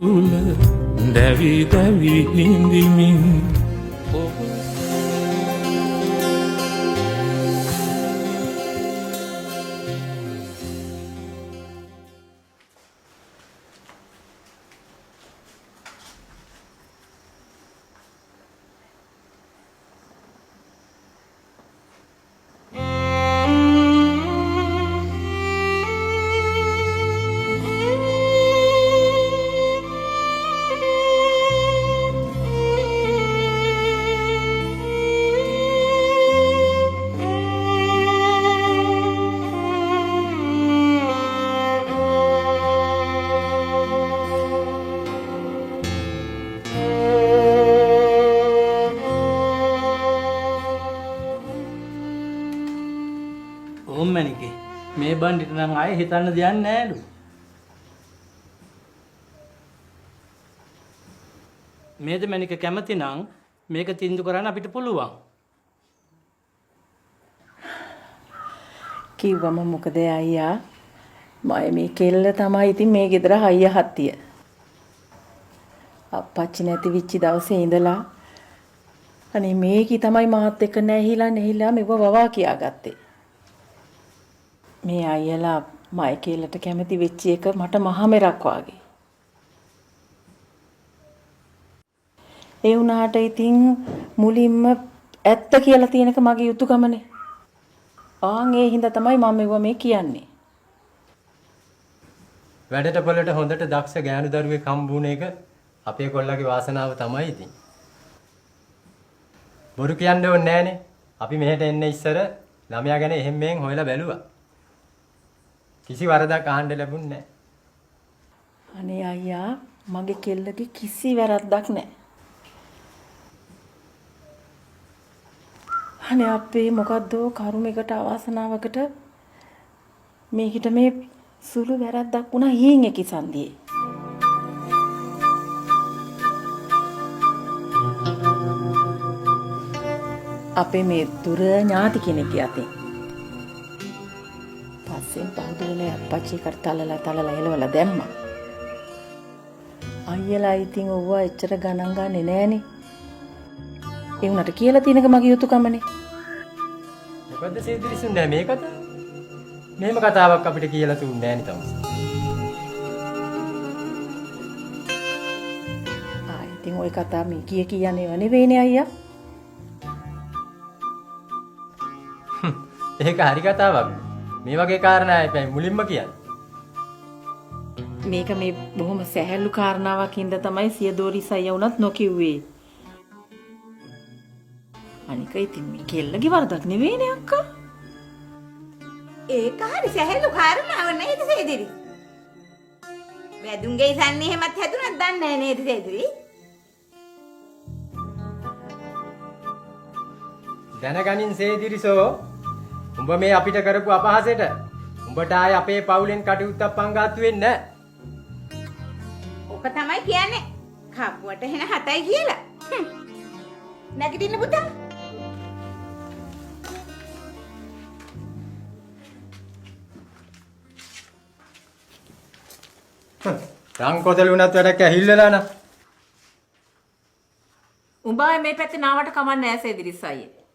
තුල දැවි දැවි හිඳිමින් ඔබ ඕම්මනිකේ මේ බණ්ඩිට නම් ආයේ හිතන්න දෙයක් නෑලු. මේද මණික කැමති නම් මේක තින්දු කරන්න අපිට පුළුවන්. කිව්වම මොකද අයියා? මම මේ කෙල්ල තමයි ඉතින් මේ ගෙදර හයිය හත්තිය. අප්පච්චි නැති විච්චි දවසේ ඉඳලා අනේ මේකි තමයි මාත් එක්ක නැහිලා මෙව වවා කියාගත්තේ. මේ අයියලා මයි කෙල්ලට කැමති වෙච්ච එක මට මහා මෙරක් වාගේ. ඒ වුණාට ඉතින් මුලින්ම ඇත්ත කියලා තියෙනක මගේ යුතුයකමනේ. ආන් ඒ හින්දා තමයි මම මෙව මේ කියන්නේ. වැඩට පොළට හොඳට දක්ෂ ගෑනු දරුවෙක් හම්බුන එක අපේ කොල්ලගේ වාසනාව තමයි ඉතින්. බොරු කියන්න ඕනේ නෑනේ. අපි මෙහෙට එන්න ඉස්සර ළමයා ගැන එහෙම මෙහෙන් හොයලා බැලුවා. කිසි වරදක් අහන්න ලැබුණේ නෑ. අනේ අයියා මගේ කෙල්ලගේ කිසි වැරද්දක් නෑ. අනේ අපේ මොකද්ද කරුමයකට අවාසනාවකට මේකිට මේ සුළු වැරද්දක් වුණා හීන් එකි සන්දියේ. අපේ මේ දුර ඥාති කෙනෙක් යතින්. පස්සෙන් පහුදුනේ අප්පච්චි කරතලලා එලවලා දැම්මා. අයියලා ඉතින් ඔව්වා එච්චර ගණන් ගන්නේ නෑනේ. ඒ උනට කියලා තියෙනක මගේ යුතුයකමනේ. මොකද්ද සීදිරිසුන් නෑ මේකද? මේම කතාවක් අපිට කියලා තුන්නේ නෑනේ තමයි. ඉතින් ওই කතාව මේ කියන්නේව නෙවෙයිනේ අයියා. ඒක හරි කතාවක්. මේ වගේ කාරණා එපැයි මුලින්ම කියන්නේ. මේක මේ බොහොම සැහැල්ලු කාරණාවක් හින්දා තමයි සියදෝරිස් අයියා උනත් නොකිව්වේ. අනික ඉතින් මේ කෙල්ලගේ වරදක් නෙවෙයිනේ අක්කා. ඒක හරි සැහැල්ලු කාරණාවක් නේද සේදිරි? වැදුන්ගේ සන්නේ එහෙමත් හැදුනක් දන්නේ නැහැ නේද සේදිරි? දැනගනින් සේදිරිසෝ උඹ මේ අපිට කරපු අපහාසෙට උඹට ආයේ අපේ පවුලෙන් කටයුත්තක් පංගාත්තු වෙන්නේ නැහැ. ඔක තමයි කියන්නේ. කප්පුවට එන 7යි කියලා. නැගිටින්න පුතා. රන් කොතල උනත් වැඩක් ඇහිල්ලලා නා. උඹ මේ පැත්තේ නාවට කමන්නේ නැහැ සේදිරිස් අයියේ.